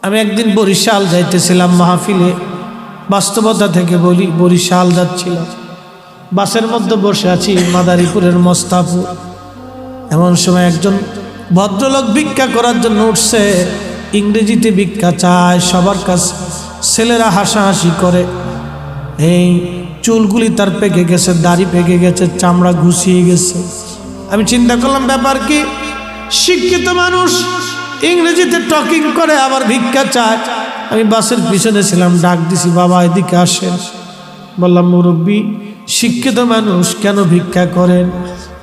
আমি একদিন বরিশাল যাইতেছিলাম মাহফিলে, বাস্তবতা থেকে বলি, বরিশাল যাচ্ছিলাম, বাসের মধ্যে বসে আছি মাদারীপুরের মোস্তাফুর। এমন সময় একজন ভদ্রলোক ভিক্ষা করার জন্য উঠছে, ইংরেজিতে ভিক্ষা চায় সবার কাছে। ছেলেরা হাসাহাসি করে, এই চুলগুলি তার পেকে গেছে, দাড়ি পেকে গেছে, চামড়া ঘুষিয়ে গেছে। আমি চিন্তা করলাম ব্যাপার কি, শিক্ষিত মানুষ ইংরেজিতে টকিং করে আবার ভিক্ষা চায়। আমি বাসের পিছনে ছিলাম, ডাক দিছি, বাবা এদিকে আসেন। বললাম মুরব্বী, শিক্ষিত মানুষ কেন ভিক্ষা করেন?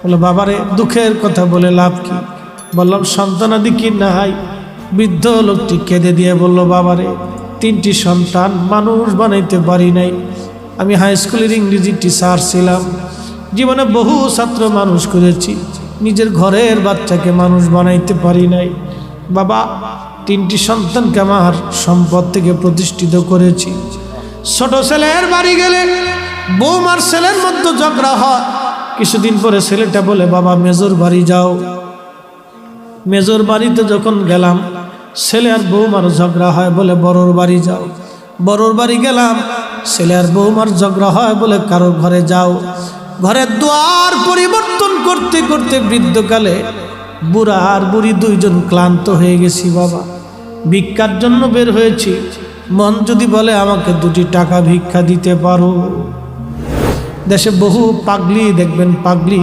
বলে বাবারে দুঃখের কথা বলে লাভ কি? বললাম সন্তানাদি কি নাই? বৃদ্ধ লোকটি কেঁদে দিয়ে বলল, বাবারে 3টি সন্তান, মানুষ বানাইতে পারি নাই। আমি হাই স্কুলের ইংরেজি টিচার ছিলাম, জীবনে বহু ছাত্র মানুষ করেছি, নিজের ঘরের বাচ্চাকে মানুষ বানাইতে পারি নাই। বাবা 3টি সন্তানকে আমার সম্পদ থেকে প্রতিষ্ঠিত করেছি। ছোট ছেলের বাড়ি গেলে বৌমার ছেলের মধ্যে ঝগড়া হয়। কিছুদিন পরে ছেলেটা বলে, বাবা মেজর বাড়ি যাও। মেজর বাড়িতে যখন গেলাম, ছেলে আর বৌমার ঝগড়া হয়, বলে বড়োর বাড়ি যাও। বড়োর বাড়ি গেলাম, ছেলে আর বৌমার ঝগড়া হয়, বলে কারোর ঘরে যাও। ঘরের দুয়ার পরিবর্তন করতে করতে বৃদ্ধকালে বুড়া আর বুড়ি দুইজন ক্লান্ত হয়ে গেছি। বাবা ভিক্ষার জন্য বের হয়েছি, মন যদি বলে আমাকে 2টি টাকা ভিক্ষা দিতে পারো। দেশে বহু পাগলি দেখবেন, পাগলি,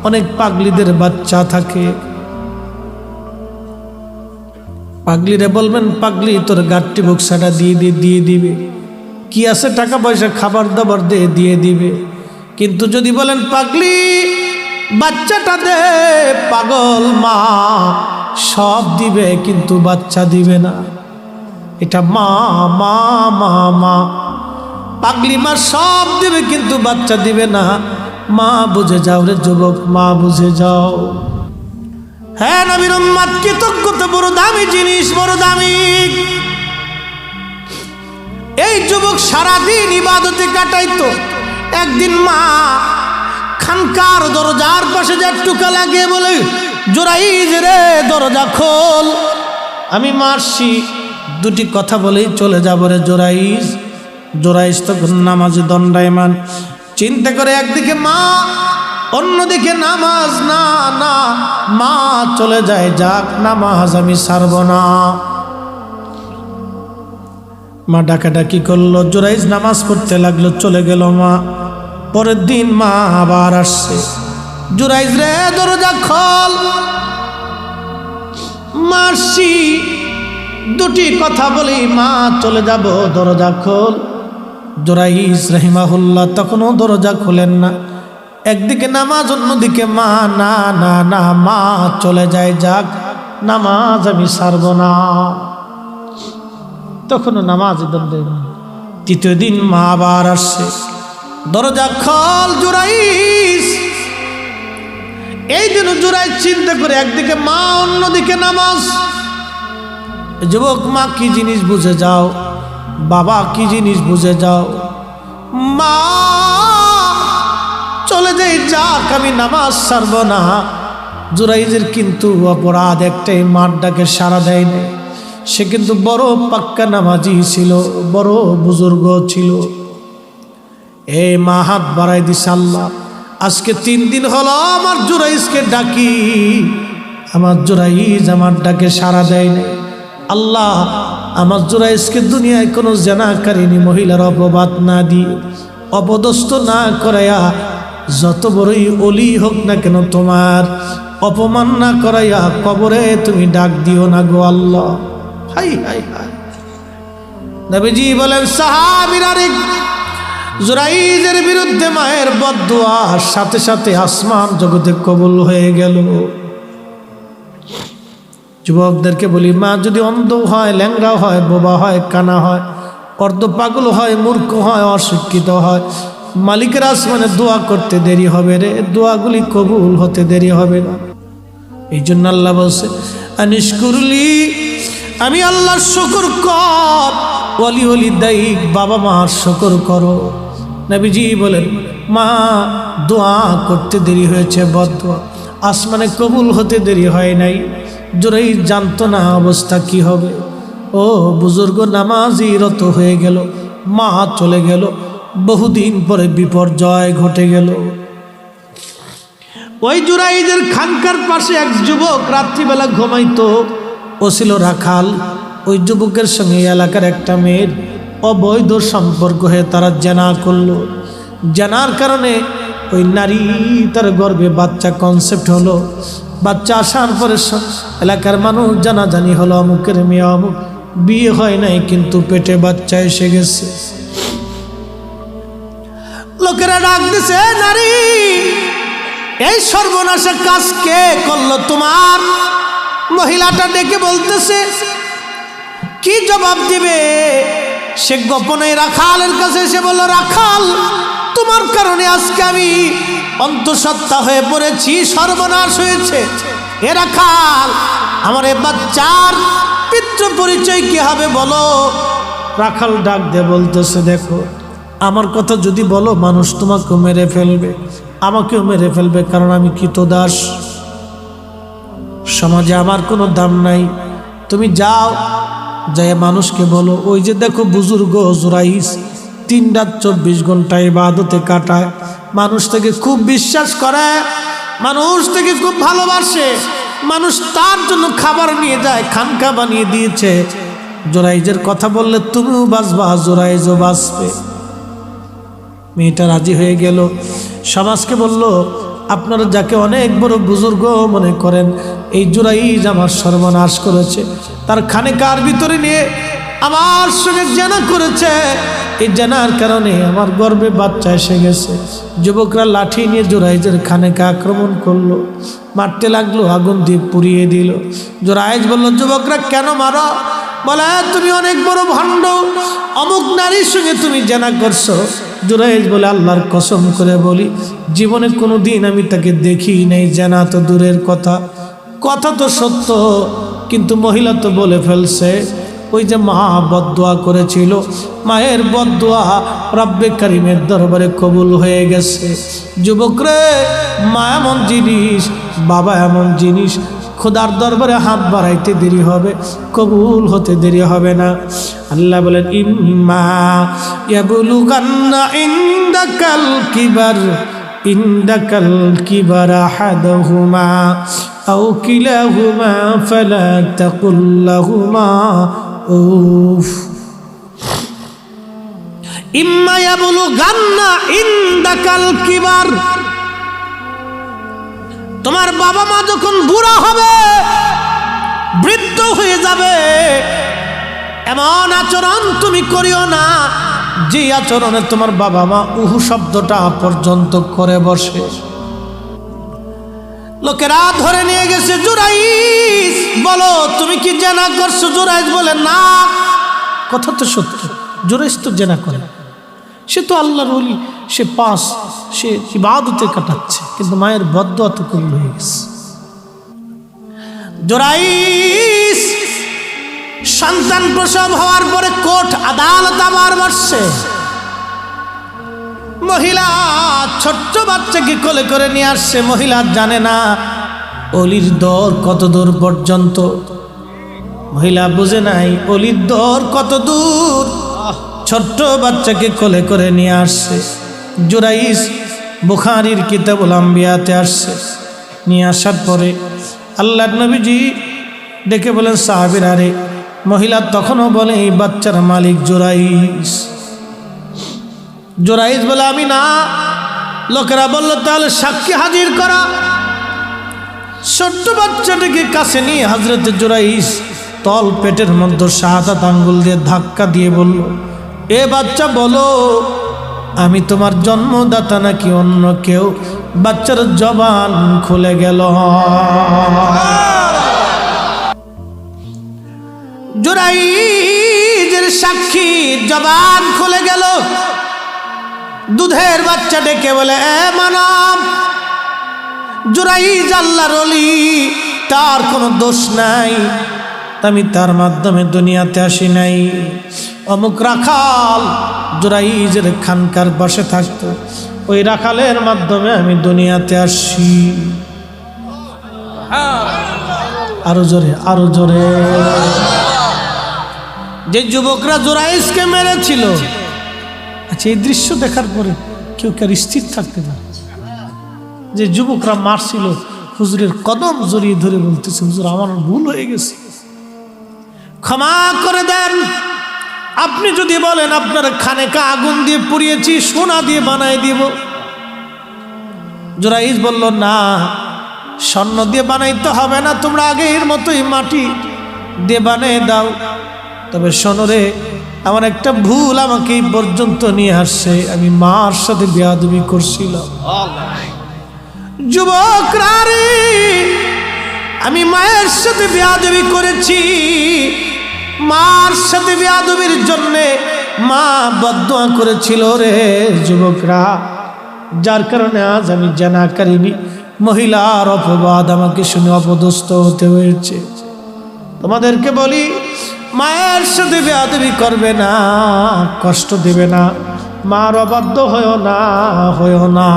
অনেক পাগলিদের বাচ্চা থাকে। পাগলিরে বলবেন, পাগলি তোর গাঠটি বক্সাটা দিয়ে দিবে, কি আছে টাকা পয়সা খাবার দাবার দিয়ে দিবে। কিন্তু যদি বলেন পাগলি বাচ্চাটা দে, পাগল মা সব দিবে কিন্তু বাচ্চা দিবে না। এটা মা মা মা মা, পাগলি মা সব দিবে কিন্তু বাচ্চা দিবে না। মা বুঝে যাও রে যুবক, মা বুঝে যাও। হ্যাঁ নবীর উম্মত, কৃতজ্ঞতা বড় দামি জিনিস, বড় দামি। এই যুবক সারাদিন ইবাদতে কাটাইতো। একদিন মা খানকার দরজার পাশে যা টুকা লাগিয়ে বলে, জোরাইজ রে দরজা খোল। আমি মারছি, 2টি কথা বলেই চলে যাব রে জোরাইজ। জোরাইজ তখন নামাজে দণ্ডায়মান, চিন্তা করে একদিকে মা, অন্যদিকে নামাজ। না না, মা চলে যায়, যাক নামাজ আমি ছাড়ব না। মা ডাকাডাকি করলো, জোরাইজ নামাজ পড়তে লাগলো, চলে গেল মা। পরের দিন মা আবার আসছে, জোরাইজ রে দরজা খোল। মারছি, 2টি কথা বলি মা চলে যাব, দরজা খোল। জোরাইজ রাহিমাহুল্লাহ তখনও দরজা খোলেন না। একদিকে নামাজ, অন্যদিকে মা। না না না, মা চলে যায়, যাক নামাজ আমি ছাড়ব না। তখনও নামাজ দণ্ডে। 3য় দিন মা আবার আসছে, দরজা খোল জোরাইজ। এই দিন জোরাইজ চিন্তা করে, একদিকে মা, অন্যদিকে নামাজ। যুবক মা কি জিনিস বুঝে যাও, বাবা কি জিনিস বুঝে যাও। মা চলে যাই, যাক আমি নামাজ ছাড়ব না। জোরাইজের কিন্তু অপরাধ একটাই, মার ডাকে সাড়া দেয় না। সে কিন্তু বড় পাক্কা নামাজি ছিল, বড় বুজুর্গ ছিল। এই মা হাত বাড়াই দিছে, আল্লাহ আজকে 3 দিন হলো আমার জোরাইজকে ডাকি, আমার জোরাইজ আমার ডাকে সাড়া দেয় না। আল্লাহ আমার জোরাইজকে দুনিয়ায় কোনো জেনাকারিনী মহিলার অপবাদ না দিয়ে, অপদস্থ না করাইয়া, যত বড়ই অলি হোক না কেন তোমার অপমান না করাইয়া কবরে তুমি ডাক দিও না গো আল্লাহ। হাই হাই হাই। নবীজি বলেন, সাহাবীরা জোরাইজের বিরুদ্ধে মায়ের বদদুয়ার সাথে সাথে আসমান জগতে কবুল হয়ে গেল। যুবকদেরকে বলি, মা যদি অন্ধ হয়, ল্যাংড়া হয়, বোবা হয়, কানা হয়, অর্ধ পাগল হয়, মূর্খ হয়, অশিক্ষিত হয়, মালিকের আসমানে দোয়া করতে দেরি হবে রে, দোয়াগুলি কবুল হতে দেরি হবে না। এই জন্য আল্লাহ বলছে, আনিশকুরলি, আমি আল্লাহর শুকর কর। ওয়ালি ওয়ালি দাইক, বাবা মার শুকর করো। নবীজি বলেন, মা দোয়া করতে দেরি হয়েছে, বদদোয়া আসমানে কবুল হতে দেরি হয় নাই। জোরাইজ জানতো না অবস্থা কি হবে। ও বুজুর্গ নামাজি রত হয়ে গেল, মা চলে গেল, বহুদিন পরে বিপর্যয় ঘটে গেল। ওই জুরাইদের খানকার পাশে এক যুবক রাত্রিবেলা ঘুমাইতো, ও ছিল রাখাল। ওই যুবকের সঙ্গে এলাকার একটা মেয়ের অবৈধ সম্পর্ক হয়ে তারা জেনা করলো। জেনার কারণে ওই নারী তার গর্ভে বাচ্চা কনসেপ্ট হলো। বাচ্চা আসার পরে এলাকার মানুষ জানাজানি হলো, অমুকের মেয়ে অমুক, বিয়ে হয় নাই কিন্তু পেটে বাচ্চা এসে গেছে। লোকেরা ডাক দিছে, নারী এই সর্বনাশা কাজ কে করলো তোমার? মহিলাটা ডেকে বলতেছে, কি জবাব দিবে? সে গোপনে রাখালের কাছে এসে বলল, রাখাল তোমার কারণে আজকে আমি অন্তঃসত্ত্বা হয়ে পড়েছি, সর্বনাশ হয়েছে। এ রাখাল, আমার এ বাচ্চার পিতৃ পরিচয় কি হবে বলো? রাখাল ডাক দিয়ে বলতেছে, দেখো আমার কথা যদি বলো মানুষ তোমাকেও মেরে ফেলবে, আমাকেও মেরে ফেলবে, কারণ আমি কৃতদাস, সমাজে আমার কোনো দাম নাই। তুমি যাও, যাই মানুষকে বলো, ওই যে দেখো বুজুর্গ জুরাইস 3 রাত 24 ঘন্টা ইবাদতে কাটায়, মানুষ থেকে খুব বিশ্বাস করে, মানুষ থেকে খুব ভালোবাসে, মানুষ তার জন্য খাবার নিয়ে যায়, খানকা বানিয়ে দিয়েছে। জোরাইজের কথা বললে তুমিও বাঁচবা, জোরাইজও বাঁচবে। মেয়েটা রাজি হয়ে গেল। সমাজকে বলল, আপনারা যাকে অনেক বড় বুজুর্গ মনে করেন, এই জুরাইজ আমার সর্বনাশ করেছে, তার খানেকার ভিতরে নিয়ে আমার সঙ্গে জেনা করেছে, এই জেনার কারণে আমার গর্ভে বাচ্চা এসে গেছে। যুবকরা লাঠি নিয়ে জুরাইজের খানেকা আক্রমণ করলো, মারতে লাগলো, আগুন দিয়ে পুড়িয়ে দিল। জুরাইজ বলল, যুবকরা কেন মারো? বলে, তুমি অনেক বড় ভণ্ড, অমুক নারীর সঙ্গে তুমি জেনা করছো। জুরাইজ বলে, আল্লাহর কসম করে বলি, জীবনে কোনো দিন আমি তাকে দেখি নাই, জেনা তো দূরের কথা, কথা তো সত্য, কিন্তু মহিলা তো বলে ফেলছে। ওই যে মা বদদোয়া করেছিল, মায়ের বদদোয়া রব্বে কারিমের দরবারে কবুল হয়ে গেছে। যুবকরে, মা এমন জিনিস, বাবা এমন জিনিস, খোদার দরবারে হাত বাড়াইতে দেরি হবে, কবুল হতে দেরি হবে না। আল্লাহ বলেন, ইম্মা ইয়াবলুগান্না ইনদাকাল কিবার আহাদুহুমা আও কিলাহুমা ফালা তাকুল লাহুমা উফ। ইম্মা ইয়াবলুগান্না ইনদাকাল কিবার, তোমার বাবা মা যখন বুড়া হবে, বৃদ্ধ হয়ে যাবে, এমন আচরণ তুমি করিও না যে আচরণে তোমার বাবা মা উহু শব্দটা পর্যন্ত করে বসে। লোকেরা ধরে নিয়ে গেছে, জুরাইজ বলো তুমি কি জেনা করছো? জুরাইজ বলে, না। কথা তো সত্য, জুরাইজ তো জেনা করে, সে তো আল্লাহর ওলি, সে ইবাদতে কাটাচ্ছে, কিন্তু মায়ের বদদোয়া তো কবুল হয়ে গেছে। জুরাইজ সন্তান প্রসব হওয়ার পরে কোর্ট আদালত আবার বসছে। মহিলা ছোট্ট বাচ্চাকে কোলে করে নিয়ে আসছে। মহিলা জানে না অলির দর কত দূর পর্যন্ত, মহিলা বুঝে নাই অলির দর কত দূর। ছোট্ট বাচ্চাকে কোলে করে নিয়ে আসছে। জুরাইজ বুখারীর কিতাবুল আম্বিয়াতে আসছে। নিয়ে আসার পরে আল্লাহর নবীজি ডেকে বলেন, সাহাবীরা রে, মহিলা তখনও বলে, এই বাচ্চার মালিক জুরাইজ। জুরাইজ বলে, আমি না। লোকেরা বলল, তাহলে সাক্ষী হাজির করা। ছোট্ট বাচ্চাটাকে কাছে নিয়ে হযরত জুরাইজ তল পেটের মধ্যে শাহাদাত আঙ্গুল দিয়ে ধাক্কা দিয়ে বলল, এ বাচ্চা বলো, আমি তোমার জন্মদাতা নাকি অন্য কেউ? বাচ্চার জবান খুলে গেল। জুরাইজের সাক্ষী জবান খুলে গেল। দুধের বাচ্চা ডেকে বলে, এ মানব, জুরাইজ আল্লাহর ওলি, তার কোনো দোষ নাই, আমি তার মাধ্যমে দুনিয়াতে আসি নাই। অমুক রাখাল জুরাইজের খানকার পাশে থাকতো, ওই রাখালের মাধ্যমে আমি দুনিয়াতে আসি। আরো জোরে, আরো জোরে। যে যুবকরা জুরাইজকে মেরেছিল, আচ্ছা এই দৃশ্য দেখার পরে কেউ কার স্থির থাকতে পারে? যে যুবকরা মারছিল হুজুরের কদম জড়িয়ে ধরে বলতেছে, হুজুর আমার ভুল হয়ে গেছে, ক্ষমা করে দেন। আপনি যদি বলেন আপনার খানেকা আগুন দিয়ে পুড়িয়েছি, সোনা দিয়ে বানাই দিব। জুরাইজ বলল, না, স্বর্ণ দিয়ে বানাইতে হবে না, তোমরা আগের মতোই মাটি দিয়ে বানিয়ে দাও। তবে শোনো রে, আমার একটা ভুল আমাকে এই পর্যন্ত নিয়ে আসছে, আমি মার সাথে বেয়াদবি করছিলাম। যুবকরা রে, আমি মায়ের সাথে বেয়াদবি করেছি, মার সাথে বেয়াদবির জন্যে মা বদদুয়া করেছিল রে যুবকরা, যার কারণে আজ আমি জানাকারিনী মহিলার অপবাদ আমাকে শুনে অপদস্থ হতে হয়েছে। তোমাদেরকে বলি, মায়ের সাথে বেয়াদবি করবে না, কষ্ট দেবে না, মার অবাধ্য হয়েও না।